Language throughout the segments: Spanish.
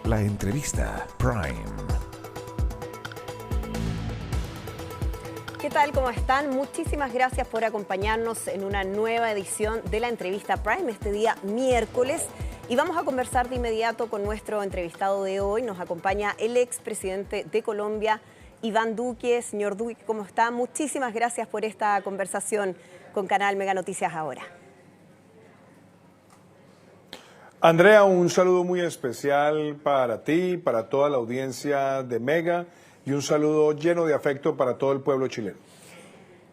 La entrevista Prime. ¿Qué tal? ¿Cómo están? Muchísimas gracias por acompañarnos en una nueva edición de la entrevista Prime este día miércoles. Y vamos a conversar de inmediato con nuestro entrevistado de hoy. Nos acompaña el expresidente de Colombia, Iván Duque. Señor Duque, ¿cómo está? Muchísimas gracias por esta conversación con Canal Mega Noticias Ahora. Andrea, un saludo muy especial para ti, para toda la audiencia de Mega y un saludo lleno de afecto para todo el pueblo chileno.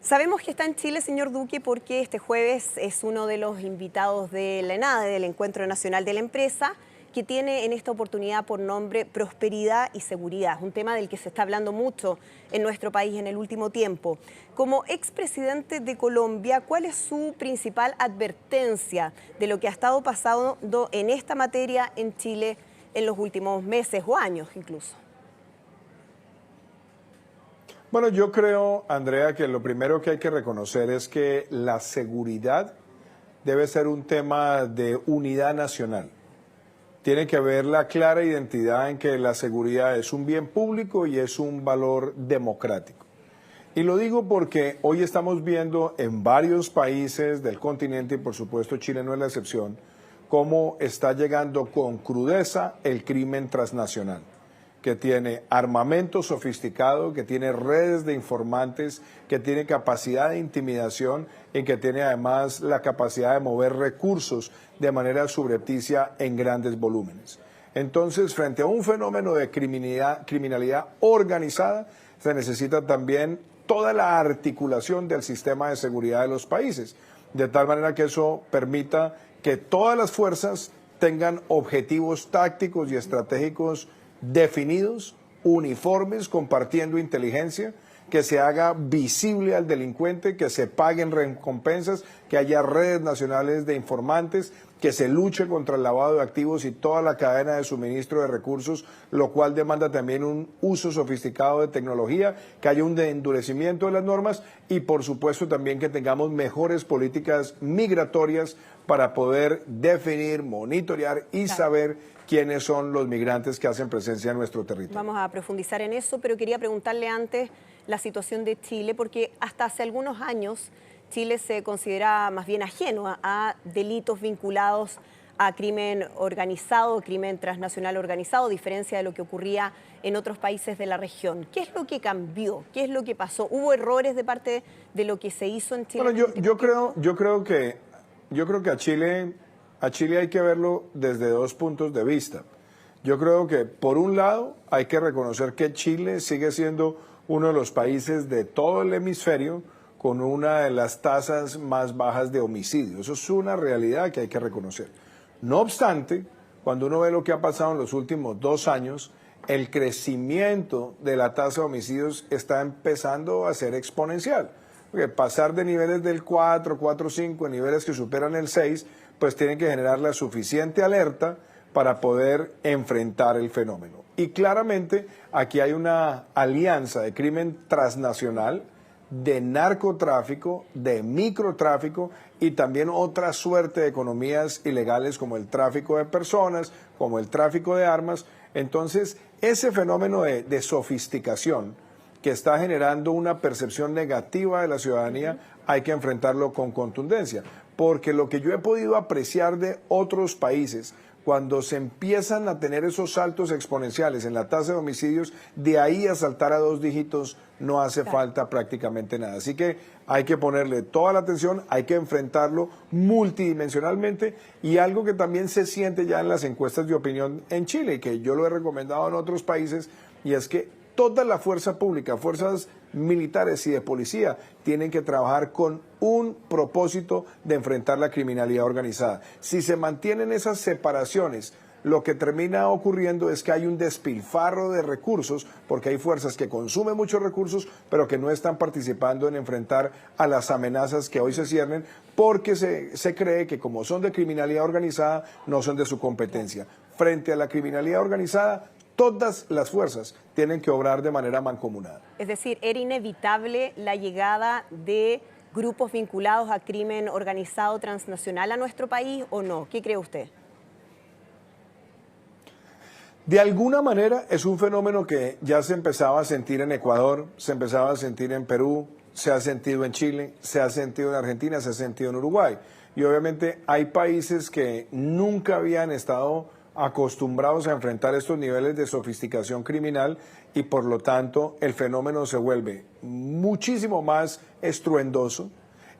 Sabemos que está en Chile, señor Duque, porque este jueves es uno de los invitados de la ENADE, del Encuentro Nacional de la Empresa, que tiene en esta oportunidad por nombre Prosperidad y Seguridad, un tema del que se está hablando mucho en nuestro país en el último tiempo. Como expresidente de Colombia, ¿cuál es su principal advertencia de lo que ha estado pasando en esta materia en Chile en los últimos meses o años incluso? Bueno, yo creo, Andrea, que lo primero que hay que reconocer es que la seguridad debe ser un tema de unidad nacional. Tiene que haber la clara identidad en que la seguridad es un bien público y es un valor democrático. Y lo digo porque hoy estamos viendo en varios países del continente, y por supuesto Chile no es la excepción, cómo está llegando con crudeza el crimen transnacional, que tiene armamento sofisticado, que tiene redes de informantes, que tiene capacidad de intimidación y que tiene además la capacidad de mover recursos de manera subrepticia en grandes volúmenes. Entonces, frente a un fenómeno de criminalidad organizada, se necesita también toda la articulación del sistema de seguridad de los países, de tal manera que eso permita que todas las fuerzas tengan objetivos tácticos y estratégicos definidos, uniformes, compartiendo inteligencia, que se haga visible al delincuente, que se paguen recompensas, que haya redes nacionales de informantes, que se luche contra el lavado de activos y toda la cadena de suministro de recursos, lo cual demanda también un uso sofisticado de tecnología, que haya un endurecimiento de las normas y por supuesto también que tengamos mejores políticas migratorias para poder definir, monitorear y saber quiénes son los migrantes que hacen presencia en nuestro territorio. Vamos a profundizar en eso, pero quería preguntarle antes la situación de Chile, porque hasta hace algunos años Chile se considera más bien ajeno a delitos vinculados a crimen organizado, crimen transnacional organizado, a diferencia de lo que ocurría en otros países de la región. ¿Qué es lo que cambió? ¿Qué es lo que pasó? ¿Hubo errores de parte de lo que se hizo en Chile? Bueno, yo creo que a Chile hay que verlo desde dos puntos de vista. Yo creo que, por un lado, hay que reconocer que Chile sigue siendo uno de los países de todo el hemisferio con una de las tasas más bajas de homicidio. Eso es una realidad que hay que reconocer. No obstante, cuando uno ve lo que ha pasado en los últimos 2 años, el crecimiento de la tasa de homicidios está empezando a ser exponencial. Porque pasar de niveles del 4, 5, a niveles que superan el 6, pues tienen que generar la suficiente alerta para poder enfrentar el fenómeno. Y claramente aquí hay una alianza de crimen transnacional, de narcotráfico, de microtráfico y también otra suerte de economías ilegales como el tráfico de personas, como el tráfico de armas. Entonces, ese fenómeno de sofisticación que está generando una percepción negativa de la ciudadanía, hay que enfrentarlo con contundencia, porque lo que yo he podido apreciar de otros países, cuando se empiezan a tener esos saltos exponenciales en la tasa de homicidios, de ahí a saltar a 2 dígitos no hace falta prácticamente nada. Así que hay que ponerle toda la atención, hay que enfrentarlo multidimensionalmente y algo que también se siente ya en las encuestas de opinión en Chile, que yo lo he recomendado en otros países, y es que toda la fuerza pública, fuerzas militares y de policía, tienen que trabajar con un propósito de enfrentar la criminalidad organizada. Si se mantienen esas separaciones, lo que termina ocurriendo es que hay un despilfarro de recursos, porque hay fuerzas que consumen muchos recursos, pero que no están participando en enfrentar a las amenazas que hoy se ciernen, porque se cree que como son de criminalidad organizada, no son de su competencia. Frente a la criminalidad organizada, todas las fuerzas tienen que obrar de manera mancomunada. Es decir, ¿era inevitable la llegada de grupos vinculados a crimen organizado transnacional a nuestro país o no? ¿Qué cree usted? De alguna manera es un fenómeno que ya se empezaba a sentir en Ecuador, se empezaba a sentir en Perú, se ha sentido en Chile, se ha sentido en Argentina, se ha sentido en Uruguay. Y obviamente hay países que nunca habían estado acostumbrados a enfrentar estos niveles de sofisticación criminal y por lo tanto el fenómeno se vuelve muchísimo más estruendoso,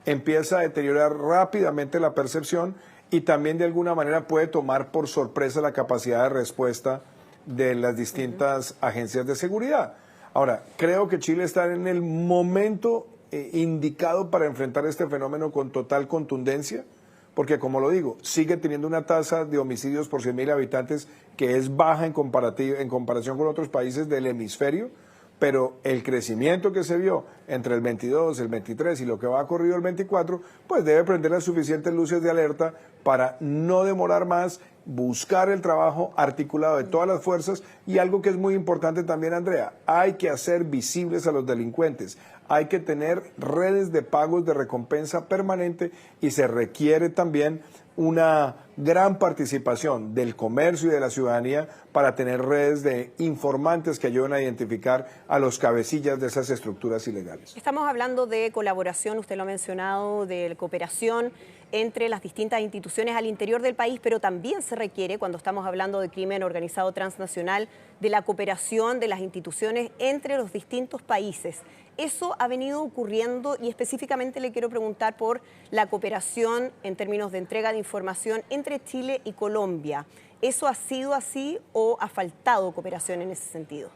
empieza a deteriorar rápidamente la percepción y también de alguna manera puede tomar por sorpresa la capacidad de respuesta de las distintas agencias de seguridad. Ahora, creo que Chile está en el momento indicado para enfrentar este fenómeno con total contundencia, porque como lo digo, sigue teniendo una tasa de homicidios por 100.000 habitantes que es baja en comparación con otros países del hemisferio, pero el crecimiento que se vio entre el 22, el 23 y lo que va a ocurrir el 24, pues debe prender las suficientes luces de alerta para no demorar más, buscar el trabajo articulado de todas las fuerzas y algo que es muy importante también, Andrea, hay que hacer visibles a los delincuentes, hay que tener redes de pagos de recompensa permanente y se requiere también una gran participación del comercio y de la ciudadanía para tener redes de informantes que ayuden a identificar a los cabecillas de esas estructuras ilegales. Estamos hablando de colaboración, usted lo ha mencionado, de cooperación entre las distintas instituciones al interior del país, pero también se requiere, cuando estamos hablando de crimen organizado transnacional, de la cooperación de las instituciones entre los distintos países. Eso ha venido ocurriendo y específicamente le quiero preguntar por la cooperación en términos de entrega de información entre Chile y Colombia. ¿Eso ha sido así o ha faltado cooperación en ese sentido?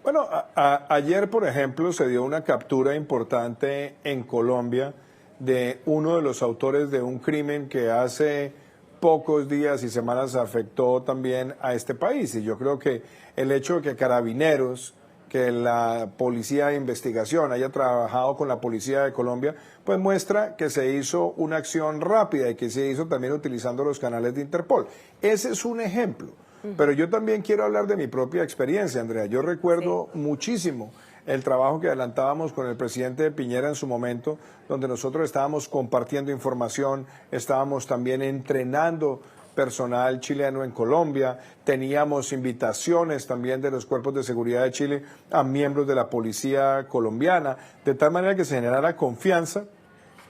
Bueno, ayer, por ejemplo, se dio una captura importante en Colombia de uno de los autores de un crimen que hace pocos días y semanas afectó también a este país. Y yo creo que el hecho de que Carabineros, que la Policía de Investigación haya trabajado con la Policía de Colombia, pues muestra que se hizo una acción rápida y que se hizo también utilizando los canales de Interpol. Ese es un ejemplo. Pero yo también quiero hablar de mi propia experiencia, Andrea. Yo recuerdo muchísimo el trabajo que adelantábamos con el presidente Piñera en su momento, donde nosotros estábamos compartiendo información, estábamos también entrenando personal chileno en Colombia, teníamos invitaciones también de los cuerpos de seguridad de Chile a miembros de la policía colombiana, de tal manera que se generara confianza,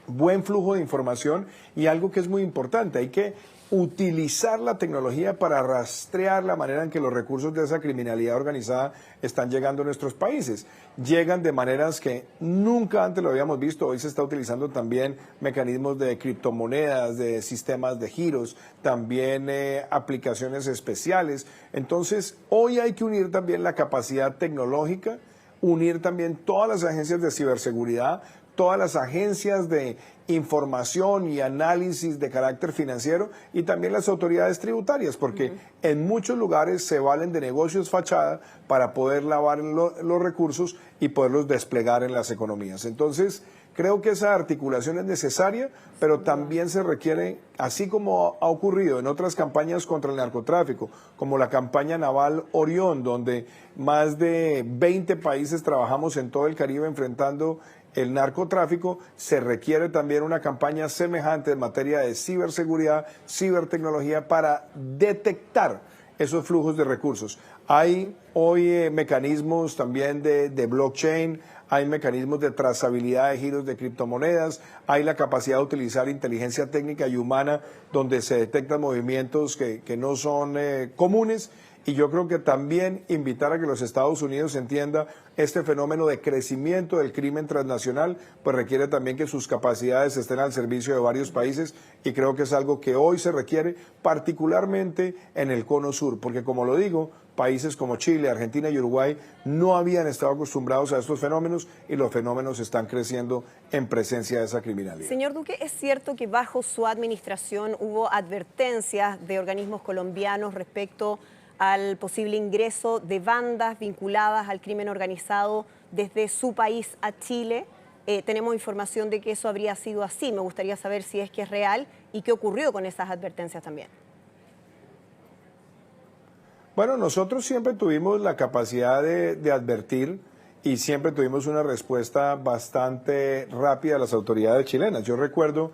buen flujo de información y algo que es muy importante, hay que utilizar la tecnología para rastrear la manera en que los recursos de esa criminalidad organizada están llegando a nuestros países. Llegan de maneras que nunca antes lo habíamos visto. Hoy se está utilizando también mecanismos de criptomonedas, de sistemas de giros, también aplicaciones especiales. Entonces, hoy hay que unir también la capacidad tecnológica, unir también todas las agencias de ciberseguridad, todas las agencias de información y análisis de carácter financiero y también las autoridades tributarias, porque en muchos lugares se valen de negocios fachada para poder lavar los recursos y poderlos desplegar en las economías. Entonces, creo que esa articulación es necesaria, pero también se requiere, así como ha ocurrido en otras campañas contra el narcotráfico, como la campaña naval Orión, donde más de 20 países trabajamos en todo el Caribe enfrentando el narcotráfico, se requiere también una campaña semejante en materia de ciberseguridad, cibertecnología para detectar esos flujos de recursos. Hay hoy mecanismos también de blockchain, hay mecanismos de trazabilidad de giros de criptomonedas, hay la capacidad de utilizar inteligencia técnica y humana donde se detectan movimientos que no son comunes. Y yo creo que también invitar a que los Estados Unidos entienda este fenómeno de crecimiento del crimen transnacional, pues requiere también que sus capacidades estén al servicio de varios países y creo que es algo que hoy se requiere particularmente en el cono sur, porque como lo digo, países como Chile, Argentina y Uruguay no habían estado acostumbrados a estos fenómenos y los fenómenos están creciendo en presencia de esa criminalidad. Señor Duque, ¿es cierto que bajo su administración hubo advertencias de organismos colombianos respecto al posible ingreso de bandas vinculadas al crimen organizado desde su país a Chile? Tenemos información de que eso habría sido así. Me gustaría saber si es que es real y qué ocurrió con esas advertencias también. Bueno, nosotros siempre tuvimos la capacidad de advertir y siempre tuvimos una respuesta bastante rápida a las autoridades chilenas. Yo recuerdo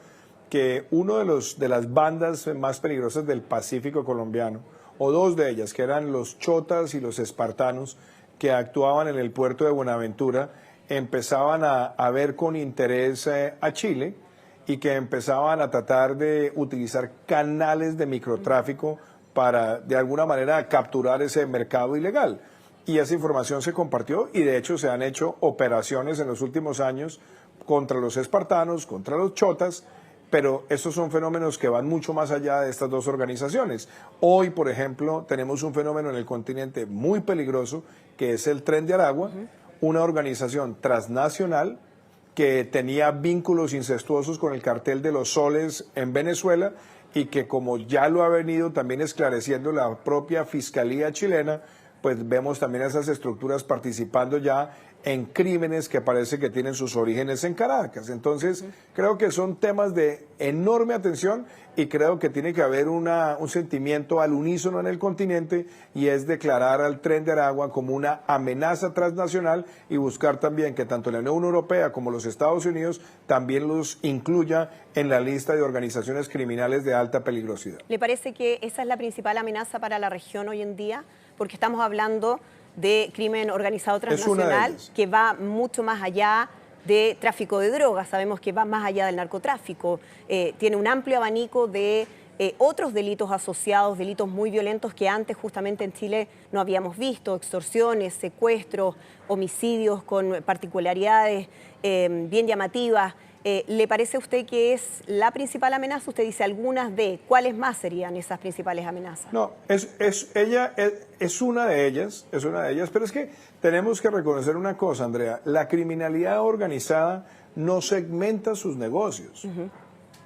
que uno de las bandas más peligrosas del Pacífico colombiano, o dos de ellas, que eran los chotas y los espartanos, que actuaban en el puerto de Buenaventura, empezaban a ver con interés a Chile y que empezaban a tratar de utilizar canales de microtráfico para, de alguna manera, capturar ese mercado ilegal. Y esa información se compartió y, de hecho, se han hecho operaciones en los últimos años contra los espartanos, contra los chotas, pero estos son fenómenos que van mucho más allá de estas dos organizaciones. Hoy, por ejemplo, tenemos un fenómeno en el continente muy peligroso, que es el Tren de Aragua, una organización transnacional que tenía vínculos incestuosos con el cartel de los soles en Venezuela y que, como ya lo ha venido también esclareciendo la propia Fiscalía chilena, pues vemos también esas estructuras participando ya en crímenes que parece que tienen sus orígenes en Caracas. Entonces, creo que son temas de enorme atención y creo que tiene que haber un sentimiento al unísono en el continente, y es declarar al Tren de Aragua como una amenaza transnacional y buscar también que tanto la Unión Europea como los Estados Unidos también los incluya en la lista de organizaciones criminales de alta peligrosidad. ¿Le parece que esa es la principal amenaza para la región hoy en día? Porque estamos hablando de crimen organizado transnacional que va mucho más allá de tráfico de drogas. Sabemos que va más allá del narcotráfico. Tiene un amplio abanico de otros delitos asociados, delitos muy violentos que antes justamente en Chile no habíamos visto: extorsiones, secuestros, homicidios con particularidades bien llamativas. ¿Le parece a usted que es la principal amenaza? Usted dice algunas de. ¿Cuáles más serían esas principales amenazas? No, ella es una de ellas, pero es que tenemos que reconocer una cosa, Andrea: la criminalidad organizada no segmenta sus negocios.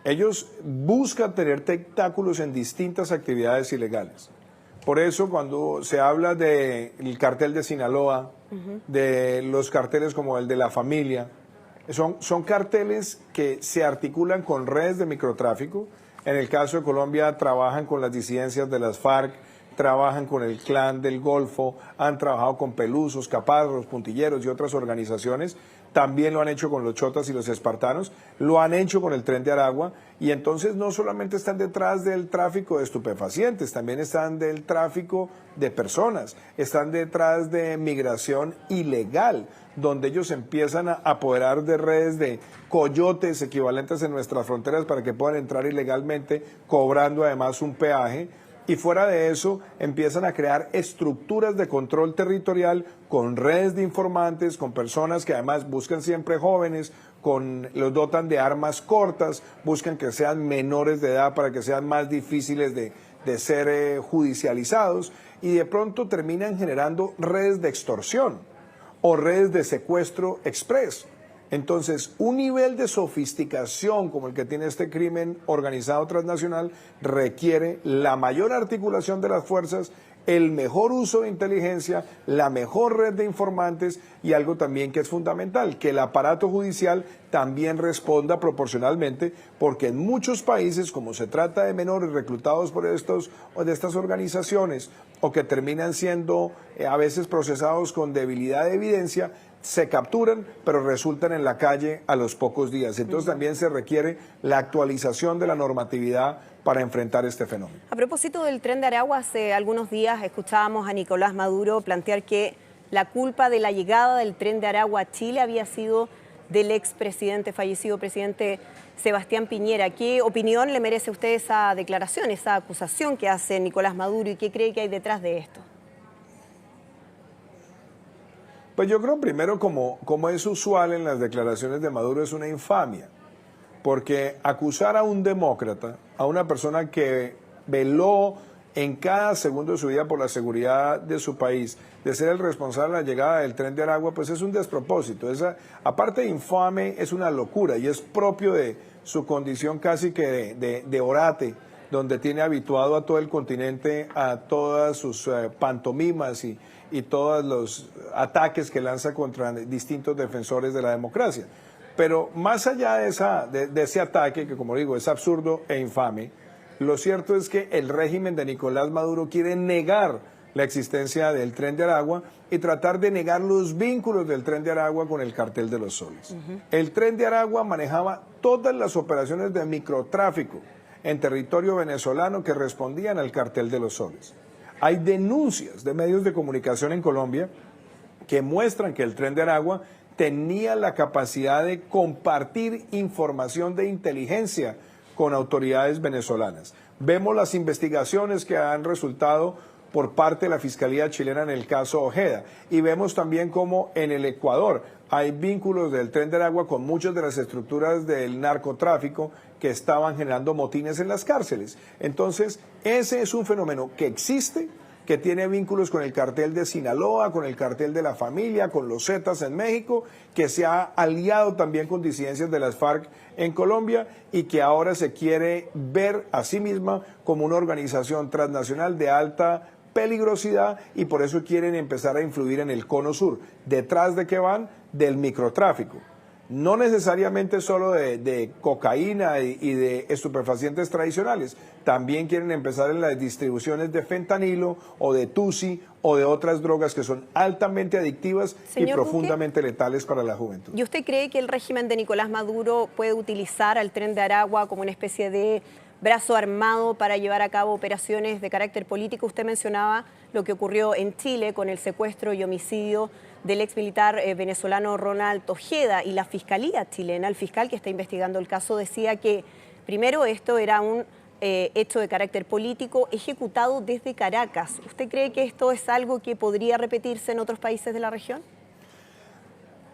Ellos buscan tener tentáculos en distintas actividades ilegales. Por eso, cuando se habla del cartel de Sinaloa, de los carteles como el de La Familia, son carteles que se articulan con redes de microtráfico. En el caso de Colombia, trabajan con las disidencias de las FARC, trabajan con el Clan del Golfo, han trabajado con Pelusos, Caparros, Puntilleros y otras organizaciones. También lo han hecho con los chotas y los espartanos, lo han hecho con el Tren de Aragua, y entonces no solamente están detrás del tráfico de estupefacientes, también están del tráfico de personas, están detrás de migración ilegal, donde ellos empiezan a apoderar de redes de coyotes equivalentes en nuestras fronteras para que puedan entrar ilegalmente, cobrando además un peaje. Y fuera de eso, empiezan a crear estructuras de control territorial con redes de informantes, con personas que además buscan siempre jóvenes, los dotan de armas cortas, buscan que sean menores de edad para que sean más difíciles de ser judicializados, y de pronto terminan generando redes de extorsión o redes de secuestro express. Entonces, un nivel de sofisticación como el que tiene este crimen organizado transnacional requiere la mayor articulación de las fuerzas, el mejor uso de inteligencia, la mejor red de informantes, y algo también que es fundamental, que el aparato judicial también responda proporcionalmente, porque en muchos países, como se trata de menores reclutados por estas organizaciones, o que terminan siendo a veces procesados con debilidad de evidencia, se capturan, pero resultan en la calle a los pocos días. Entonces también se requiere la actualización de la normatividad para enfrentar este fenómeno. A propósito del Tren de Aragua, hace algunos días escuchábamos a Nicolás Maduro plantear que la culpa de la llegada del Tren de Aragua a Chile había sido del expresidente, fallecido presidente Sebastián Piñera. ¿Qué opinión le merece a usted esa declaración, esa acusación que hace Nicolás Maduro, y qué cree que hay detrás de esto? Pues yo creo, primero, como es usual en las declaraciones de Maduro, es una infamia, porque acusar a un demócrata, a una persona que veló en cada segundo de su vida por la seguridad de su país, de ser el responsable de la llegada del Tren de Aragua, pues es un despropósito. Aparte de infame, es una locura, y es propio de su condición casi que de orate, donde tiene habituado a todo el continente a todas sus pantomimas y todos los ataques que lanza contra distintos defensores de la democracia. Pero más allá de ese ataque, que como digo es absurdo e infame, lo cierto es que el régimen de Nicolás Maduro quiere negar la existencia del Tren de Aragua y tratar de negar los vínculos del Tren de Aragua con el cartel de los soles. El Tren de Aragua manejaba todas las operaciones de microtráfico en territorio venezolano que respondían al cartel de los soles. Hay denuncias de medios de comunicación en Colombia que muestran que el Tren de Aragua tenía la capacidad de compartir información de inteligencia con autoridades venezolanas. Vemos las investigaciones que han resultado por parte de la Fiscalía chilena en el caso Ojeda, y vemos también cómo en el Ecuador hay vínculos del Tren de Aragua con muchas de las estructuras del narcotráfico que estaban generando motines en las cárceles. Entonces, ese es un fenómeno que existe, que tiene vínculos con el cartel de Sinaloa, con el cartel de la familia, con los Zetas en México, que se ha aliado también con disidencias de las FARC en Colombia y que ahora se quiere ver a sí misma como una organización transnacional de alta peligrosidad, y por eso quieren empezar a influir en el cono sur. ¿Detrás de qué van? Del microtráfico. No necesariamente solo de cocaína y de estupefacientes tradicionales, también quieren empezar en las distribuciones de fentanilo o de tusi o de otras drogas que son altamente adictivas y profundamente letales para la juventud. ¿Y usted cree que el régimen de Nicolás Maduro puede utilizar al Tren de Aragua como una especie de brazo armado para llevar a cabo operaciones de carácter político? Usted mencionaba lo que ocurrió en Chile con el secuestro y homicidio del ex militar venezolano Ronald Ojeda, y la Fiscalía chilena, el fiscal que está investigando el caso, decía que primero esto era un hecho de carácter político ejecutado desde Caracas. ¿Usted cree que esto es algo que podría repetirse en otros países de la región?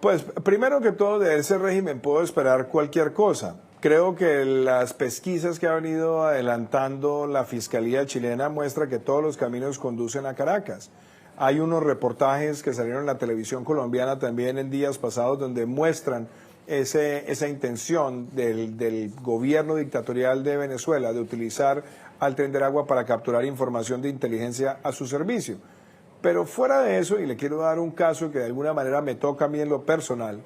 Pues primero que todo, de ese régimen puedo esperar cualquier cosa. Creo que las pesquisas que ha venido adelantando la Fiscalía chilena muestran que todos los caminos conducen a Caracas. Hay unos reportajes que salieron en la televisión colombiana también en días pasados donde muestran esa intención del gobierno dictatorial de Venezuela de utilizar al Tren de Aragua para capturar información de inteligencia a su servicio. Pero fuera de eso, y le quiero dar un caso que de alguna manera me toca a mí en lo personal,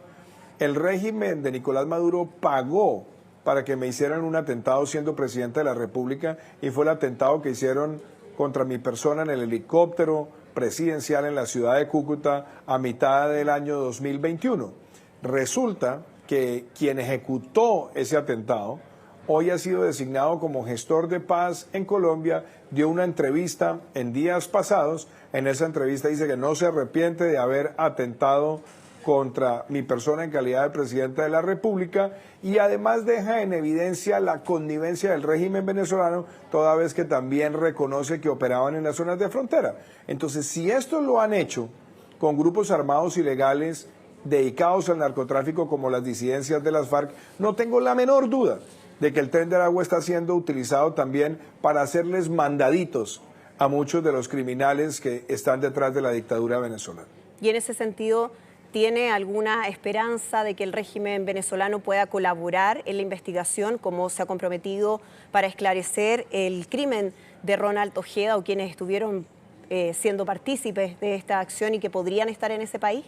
el régimen de Nicolás Maduro pagó para que me hicieran un atentado siendo presidente de la República, y fue el atentado que hicieron contra mi persona en el helicóptero presidencial en la ciudad de Cúcuta a mitad del año 2021. Resulta que quien ejecutó ese atentado hoy ha sido designado como gestor de paz en Colombia, dio una entrevista en días pasados. En esa entrevista dice que no se arrepiente de haber atentado contra mi persona en calidad de presidente de la República, y además deja en evidencia la connivencia del régimen venezolano, toda vez que también reconoce que operaban en las zonas de frontera. Entonces, si esto lo han hecho con grupos armados ilegales dedicados al narcotráfico como las disidencias de las FARC, no tengo la menor duda de que el Tren de Aragua está siendo utilizado también para hacerles mandaditos a muchos de los criminales que están detrás de la dictadura venezolana. Y en ese sentido, ¿tiene alguna esperanza de que el régimen venezolano pueda colaborar en la investigación, como se ha comprometido, para esclarecer el crimen de Ronald Ojeda o quienes estuvieron siendo partícipes de esta acción y que podrían estar en ese país?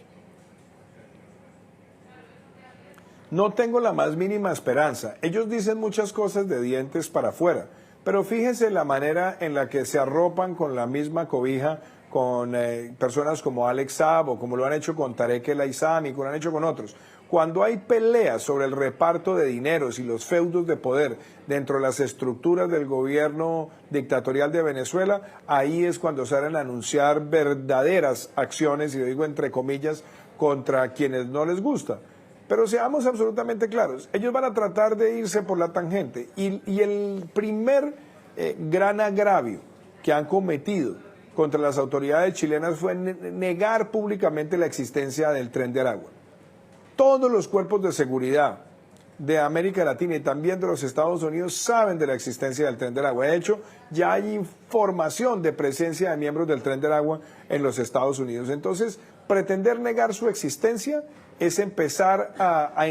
No tengo la más mínima esperanza. Ellos dicen muchas cosas de dientes para afuera, pero fíjense la manera en la que se arropan con la misma cobija con personas como Alex Saab, o como lo han hecho con Tarek El Aissami, como lo han hecho con otros. Cuando hay peleas sobre el reparto de dineros y los feudos de poder dentro de las estructuras del gobierno dictatorial de Venezuela, ahí es cuando salen a anunciar verdaderas acciones, y lo digo entre comillas, contra quienes no les gusta. Pero seamos absolutamente claros, ellos van a tratar de irse por la tangente, y el primer gran agravio que han cometido contra las autoridades chilenas fue negar públicamente la existencia del Tren de Aragua. Todos los cuerpos de seguridad de América Latina y también de los Estados Unidos saben de la existencia del Tren de Aragua. De hecho, ya hay información de presencia de miembros del Tren de Aragua en los Estados Unidos. Entonces, pretender negar su existencia es empezar a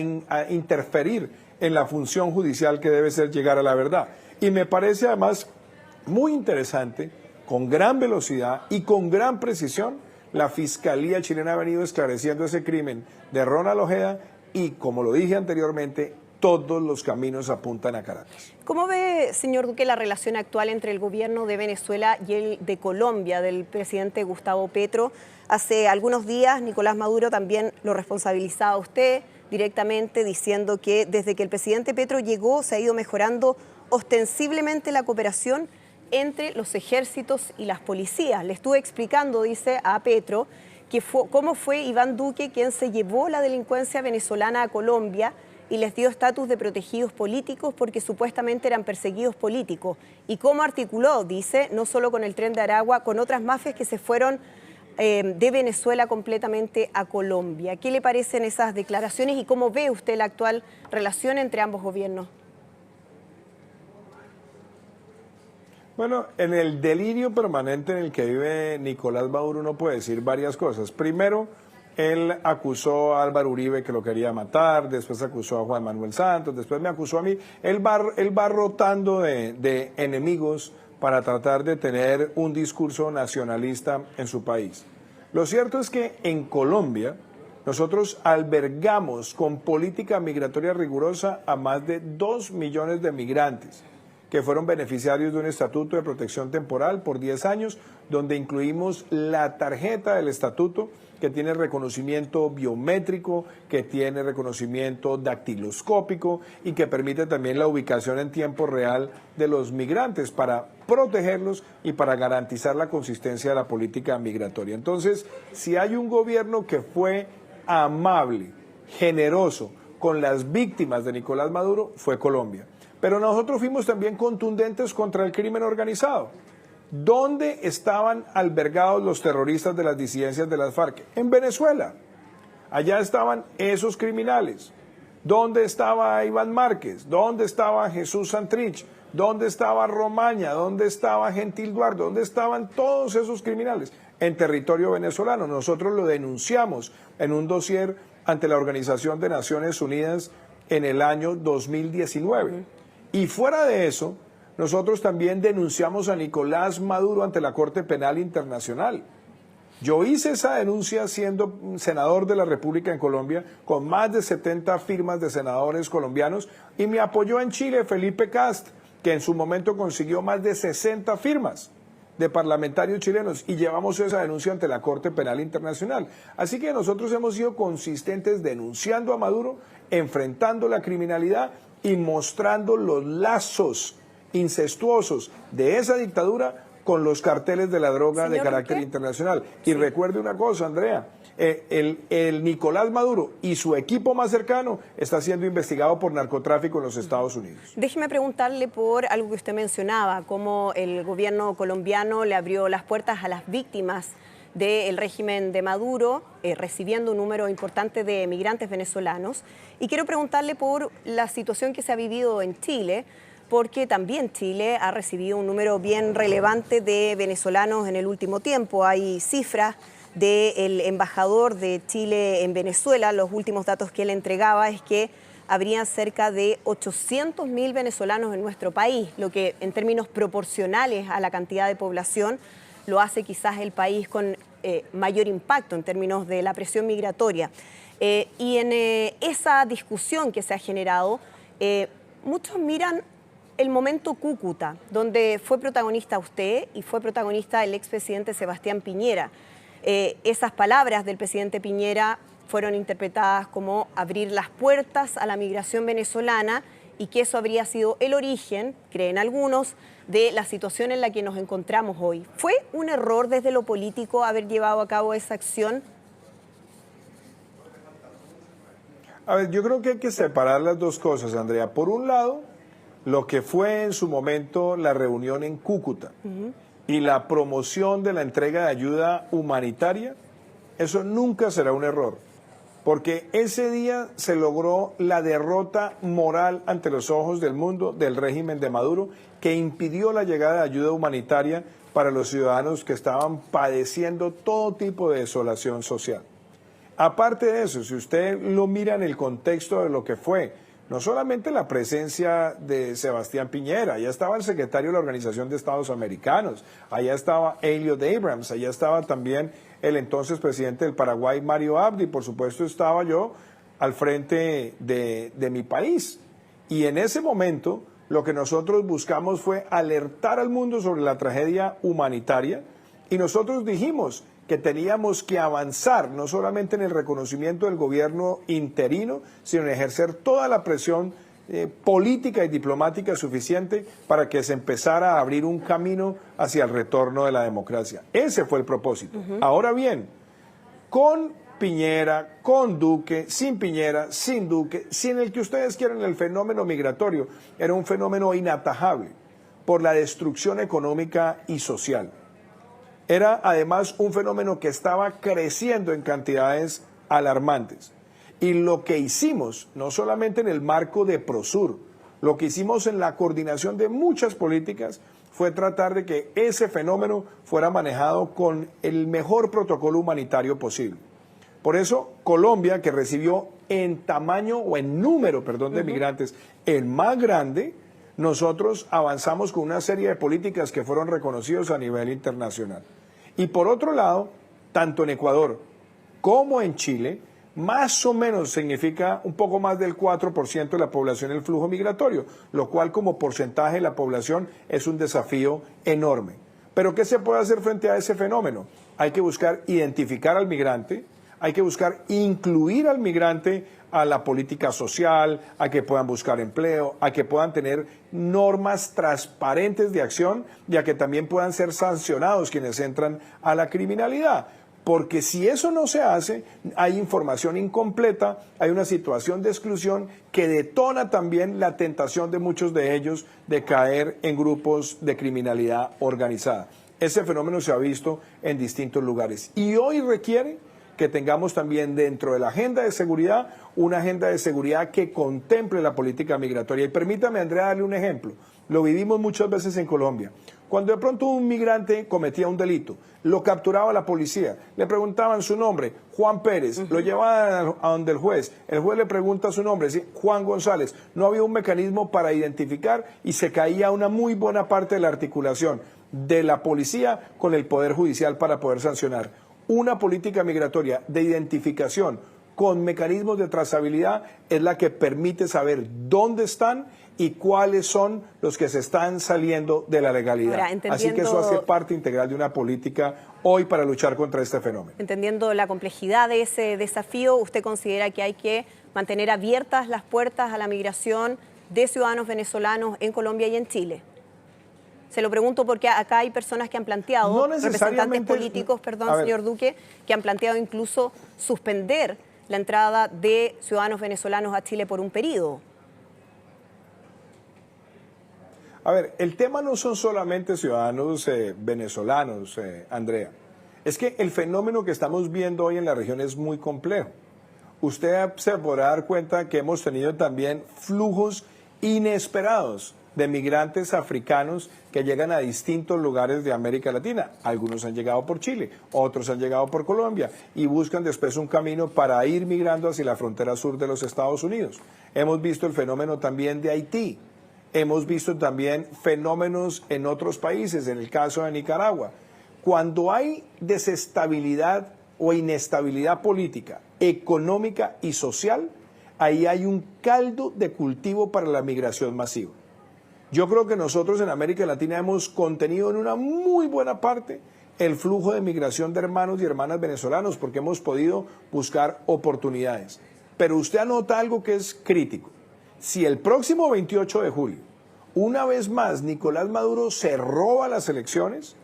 interferir en la función judicial, que debe ser llegar a la verdad. Y me parece además muy interesante, con gran velocidad y con gran precisión, la Fiscalía chilena ha venido esclareciendo ese crimen de Ronald Ojeda, y, como lo dije anteriormente, todos los caminos apuntan a Caracas. ¿Cómo ve, señor Duque, la relación actual entre el gobierno de Venezuela y el de Colombia, del presidente Gustavo Petro? Hace algunos días Nicolás Maduro también lo responsabilizaba a usted directamente, diciendo que desde que el presidente Petro llegó se ha ido mejorando ostensiblemente la cooperación entre los ejércitos y las policías. Le estuve explicando, dice, a Petro, cómo fue Iván Duque quien se llevó la delincuencia venezolana a Colombia y les dio estatus de protegidos políticos porque supuestamente eran perseguidos políticos. Y cómo articuló, dice, no solo con el Tren de Aragua, con otras mafias que se fueron de Venezuela completamente a Colombia. ¿Qué le parecen esas declaraciones y cómo ve usted la actual relación entre ambos gobiernos? Bueno, en el delirio permanente en el que vive Nicolás Maduro uno puede decir varias cosas. Primero, él acusó a Álvaro Uribe que lo quería matar, después acusó a Juan Manuel Santos, después me acusó a mí. Él va rotando de enemigos para tratar de tener un discurso nacionalista en su país. Lo cierto es que en Colombia nosotros albergamos con política migratoria rigurosa a más de 2 millones de migrantes que fueron beneficiarios de un estatuto de protección temporal por 10 años, donde incluimos la tarjeta del estatuto que tiene reconocimiento biométrico, que tiene reconocimiento dactiloscópico y que permite también la ubicación en tiempo real de los migrantes para protegerlos y para garantizar la consistencia de la política migratoria. Entonces, si hay un gobierno que fue amable, generoso con las víctimas de Nicolás Maduro, fue Colombia. Pero nosotros fuimos también contundentes contra el crimen organizado. ¿Dónde estaban albergados los terroristas de las disidencias de las FARC? En Venezuela. Allá estaban esos criminales. ¿Dónde estaba Iván Márquez? ¿Dónde estaba Jesús Santrich? ¿Dónde estaba Romaña? ¿Dónde estaba Gentil Duarte? ¿Dónde estaban todos esos criminales? En territorio venezolano. Nosotros lo denunciamos en un dossier ante la Organización de Naciones Unidas en el año 2019. Y fuera de eso, nosotros también denunciamos a Nicolás Maduro ante la Corte Penal Internacional. Yo hice esa denuncia siendo senador de la República en Colombia, con más de 70 firmas de senadores colombianos, y me apoyó en Chile Felipe Cast, que en su momento consiguió más de 60 firmas de parlamentarios chilenos, y llevamos esa denuncia ante la Corte Penal Internacional. Así que nosotros hemos sido consistentes denunciando a Maduro, enfrentando la criminalidad y mostrando los lazos incestuosos de esa dictadura con los carteles de la droga de carácter internacional. Y recuerde una cosa, Andrea, el Nicolás Maduro y su equipo más cercano está siendo investigado por narcotráfico en los Estados Unidos. Déjeme preguntarle por algo que usted mencionaba, cómo el gobierno colombiano le abrió las puertas a las víctimas del régimen de Maduro, recibiendo un número importante de migrantes venezolanos. Y quiero preguntarle por la situación que se ha vivido en Chile, porque también Chile ha recibido un número bien relevante de venezolanos en el último tiempo. Hay cifras del embajador de Chile en Venezuela. Los últimos datos que él entregaba es que habrían cerca de 800.000 venezolanos en nuestro país, lo que en términos proporcionales a la cantidad de población lo hace quizás el país con mayor impacto en términos de la presión migratoria. Y en esa discusión que se ha generado, muchos miran el momento Cúcuta, donde fue protagonista usted y fue protagonista el expresidente Sebastián Piñera. Esas palabras del presidente Piñera fueron interpretadas como abrir las puertas a la migración venezolana y que eso habría sido el origen, creen algunos, de la situación en la que nos encontramos hoy. ¿Fue un error desde lo político haber llevado a cabo esa acción? A ver, yo creo que hay que separar las dos cosas, Andrea. Por un lado, lo que fue en su momento la reunión en Cúcuta y la promoción de la entrega de ayuda humanitaria, eso nunca será un error, porque ese día se logró la derrota moral ante los ojos del mundo del régimen de Maduro, que impidió la llegada de ayuda humanitaria para los ciudadanos que estaban padeciendo todo tipo de desolación social. Aparte de eso, si usted lo mira en el contexto de lo que fue, no solamente la presencia de Sebastián Piñera, allá estaba el secretario de la Organización de Estados Americanos, allá estaba Elliot Abrams, allá estaba también el entonces presidente del Paraguay, Mario Abdo, y por supuesto estaba yo al frente de mi país. Y en ese momento lo que nosotros buscamos fue alertar al mundo sobre la tragedia humanitaria, y nosotros dijimos que teníamos que avanzar no solamente en el reconocimiento del gobierno interino, sino en ejercer toda la presión política y diplomática suficiente para que se empezara a abrir un camino hacia el retorno de la democracia. Ese fue el propósito. Ahora bien, con Piñera, con Duque, sin Piñera, sin Duque, sin el que ustedes quieran, el fenómeno migratorio era un fenómeno inatajable por la destrucción económica y social. Era además un fenómeno que estaba creciendo en cantidades alarmantes. Y lo que hicimos, no solamente en el marco de Prosur, lo que hicimos en la coordinación de muchas políticas fue tratar de que ese fenómeno fuera manejado con el mejor protocolo humanitario posible. Por eso, Colombia, que recibió en tamaño o en número, perdón, de migrantes, el más grande, nosotros avanzamos con una serie de políticas que fueron reconocidas a nivel internacional. Y por otro lado, tanto en Ecuador como en Chile, más o menos significa un poco más del 4% de la población el flujo migratorio, lo cual como porcentaje de la población es un desafío enorme. Pero ¿qué se puede hacer frente a ese fenómeno? Hay que buscar identificar al migrante, hay que buscar incluir al migrante a la política social, a que puedan buscar empleo, a que puedan tener normas transparentes de acción y a que también puedan ser sancionados quienes entran a la criminalidad. Porque si eso no se hace, hay información incompleta, hay una situación de exclusión que detona también la tentación de muchos de ellos de caer en grupos de criminalidad organizada. Ese fenómeno se ha visto en distintos lugares y hoy requiere que tengamos también dentro de la agenda de seguridad una agenda de seguridad que contemple la política migratoria. Y permítame, Andrea, darle un ejemplo. Lo vivimos muchas veces en Colombia. Cuando de pronto un migrante cometía un delito, lo capturaba la policía, le preguntaban su nombre, Juan Pérez, lo llevaban a donde el juez le pregunta su nombre, ¿sí? Juan González. No había un mecanismo para identificar y se caía una muy buena parte de la articulación de la policía con el Poder Judicial para poder sancionar. Una política migratoria de identificación con mecanismos de trazabilidad es la que permite saber dónde están y cuáles son los que se están saliendo de la legalidad. Ahora, así que eso hace parte integral de una política hoy para luchar contra este fenómeno. Entendiendo la complejidad de ese desafío, ¿usted considera que hay que mantener abiertas las puertas a la migración de ciudadanos venezolanos en Colombia y en Chile? Se lo pregunto porque acá hay personas que han planteado, representantes políticos, perdón, señor Duque, que han planteado incluso suspender la entrada de ciudadanos venezolanos a Chile por un periodo. A ver, el tema no son solamente ciudadanos venezolanos, Andrea. Es que el fenómeno que estamos viendo hoy en la región es muy complejo. Usted se podrá dar cuenta que hemos tenido también flujos inesperados de migrantes africanos que llegan a distintos lugares de América Latina. Algunos han llegado por Chile, otros han llegado por Colombia y buscan después un camino para ir migrando hacia la frontera sur de los Estados Unidos. Hemos visto el fenómeno también de Haití. Hemos visto también fenómenos en otros países, en el caso de Nicaragua. Cuando hay desestabilidad o inestabilidad política, económica y social, ahí hay un caldo de cultivo para la migración masiva. Yo creo que nosotros en América Latina hemos contenido en una muy buena parte el flujo de migración de hermanos y hermanas venezolanos porque hemos podido buscar oportunidades. Pero usted anota algo que es crítico. Si el próximo 28 de julio, una vez más, Nicolás Maduro se roba las elecciones,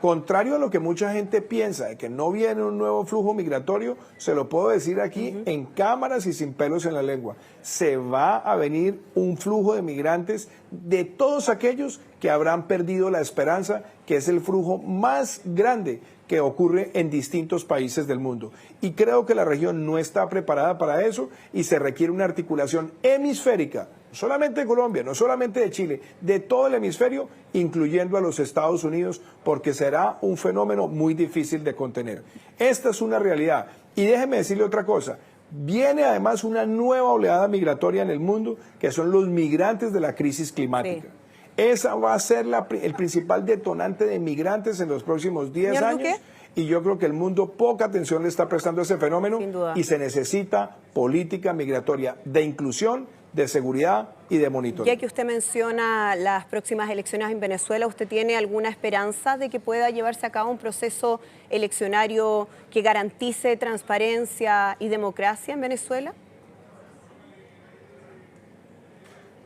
contrario a lo que mucha gente piensa, de que no viene un nuevo flujo migratorio, se lo puedo decir aquí en cámaras y sin pelos en la lengua. Se va a venir un flujo de migrantes de todos aquellos que habrán perdido la esperanza, que es el flujo más grande que ocurre en distintos países del mundo. Y creo que la región no está preparada para eso y se requiere una articulación hemisférica, no solamente de Colombia, no solamente de Chile, de todo el hemisferio, incluyendo a los Estados Unidos, porque será un fenómeno muy difícil de contener. Esta es una realidad. Y déjeme decirle otra cosa. Viene además una nueva oleada migratoria en el mundo, que son los migrantes de la crisis climática. Sí. Esa va a ser el principal detonante de migrantes en los próximos 10 años. ¿Duque? Y yo creo que el mundo poca atención le está prestando a ese fenómeno y se necesita política migratoria de inclusión, de seguridad y de monitoreo. Ya que usted menciona las próximas elecciones en Venezuela, ¿usted tiene alguna esperanza de que pueda llevarse a cabo un proceso eleccionario que garantice transparencia y democracia en Venezuela?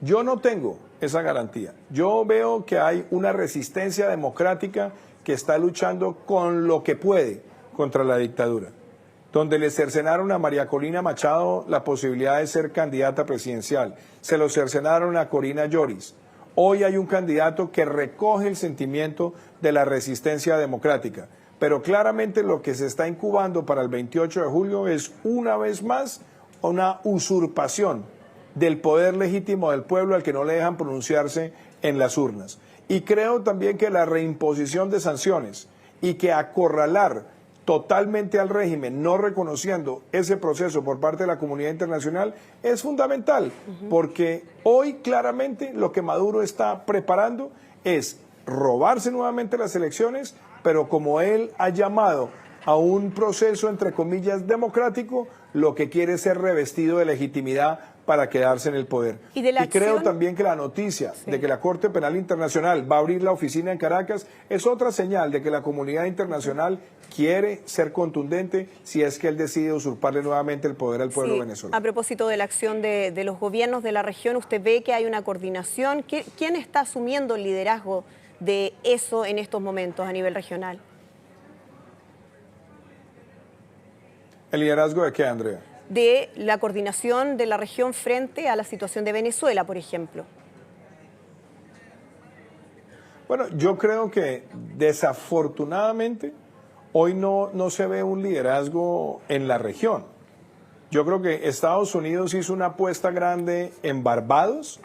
Yo no tengo esa garantía. Yo veo que hay una resistencia democrática que está luchando con lo que puede contra la dictadura, donde le cercenaron a María Corina Machado la posibilidad de ser candidata presidencial, se lo cercenaron a Corina Lloris. Hoy hay un candidato que recoge el sentimiento de la resistencia democrática, pero claramente lo que se está incubando para el 28 de julio es una vez más una usurpación del poder legítimo del pueblo al que no le dejan pronunciarse en las urnas. Y creo también que la reimposición de sanciones y que acorralar totalmente al régimen, no reconociendo ese proceso por parte de la comunidad internacional, es fundamental, porque hoy claramente lo que Maduro está preparando es robarse nuevamente las elecciones, pero como él ha llamado a un proceso, entre comillas, democrático, lo que quiere es ser revestido de legitimidad para quedarse en el poder. Y creo también que la noticia de que la Corte Penal Internacional va a abrir la oficina en Caracas es otra señal de que la comunidad internacional quiere ser contundente si es que él decide usurparle nuevamente el poder al pueblo venezolano. A propósito de la acción de los gobiernos de la región, ¿usted ve que hay una coordinación? ¿Quién está asumiendo el liderazgo de eso en estos momentos a nivel regional? ¿El liderazgo de qué, Andrea? De la coordinación de la región frente a la situación de Venezuela, por ejemplo. Bueno, yo creo que desafortunadamente hoy no se ve un liderazgo en la región. Yo creo que Estados Unidos hizo una apuesta grande en Barbados,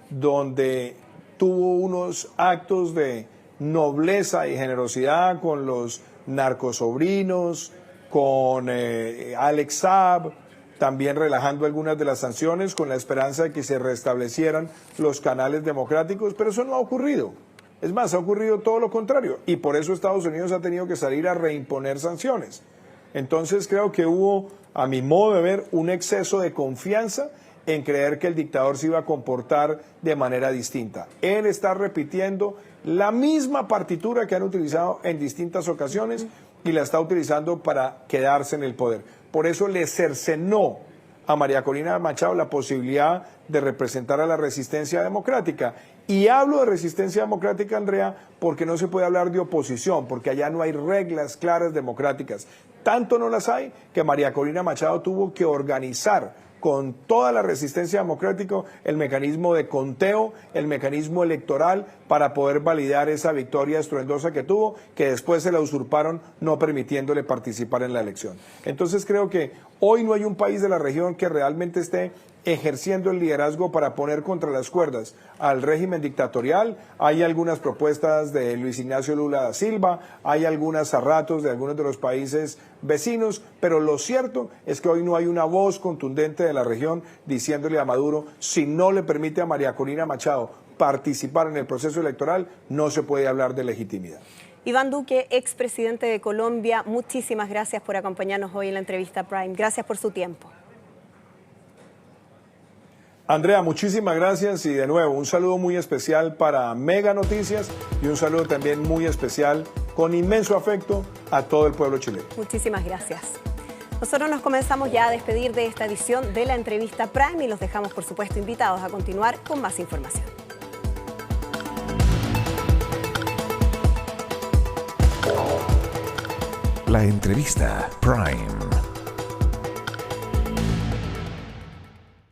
donde tuvo unos actos de nobleza y generosidad con los narcosobrinos, con Alex Saab, también relajando algunas de las sanciones con la esperanza de que se restablecieran los canales democráticos, pero eso no ha ocurrido. Es más, ha ocurrido todo lo contrario, y por eso Estados Unidos ha tenido que salir a reimponer sanciones. Entonces creo que hubo, a mi modo de ver, un exceso de confianza en creer que el dictador se iba a comportar de manera distinta. Él está repitiendo la misma partitura que han utilizado en distintas ocasiones y la está utilizando para quedarse en el poder. Por eso le cercenó a María Corina Machado la posibilidad de representar a la resistencia democrática. Y hablo de resistencia democrática, Andrea, porque no se puede hablar de oposición, porque allá no hay reglas claras democráticas. Tanto no las hay que María Corina Machado tuvo que organizar con toda la resistencia democrática el mecanismo de conteo, el mecanismo electoral para poder validar esa victoria estruendosa que tuvo, que después se la usurparon no permitiéndole participar en la elección. Entonces creo que hoy no hay un país de la región que realmente esté ejerciendo el liderazgo para poner contra las cuerdas al régimen dictatorial. Hay algunas propuestas de Luis Ignacio Lula da Silva, hay algunas a ratos de algunos de los países vecinos, pero lo cierto es que hoy no hay una voz contundente de la región diciéndole a Maduro: si no le permite a María Corina Machado participar en el proceso electoral, no se puede hablar de legitimidad. Iván Duque, expresidente de Colombia, muchísimas gracias por acompañarnos hoy en la entrevista Prime. Gracias por su tiempo. Andrea, muchísimas gracias y de nuevo un saludo muy especial para Mega Noticias y un saludo también muy especial con inmenso afecto a todo el pueblo chileno. Muchísimas gracias. Nosotros nos comenzamos ya a despedir de esta edición de la entrevista Prime y los dejamos por supuesto invitados a continuar con más información. La entrevista Prime.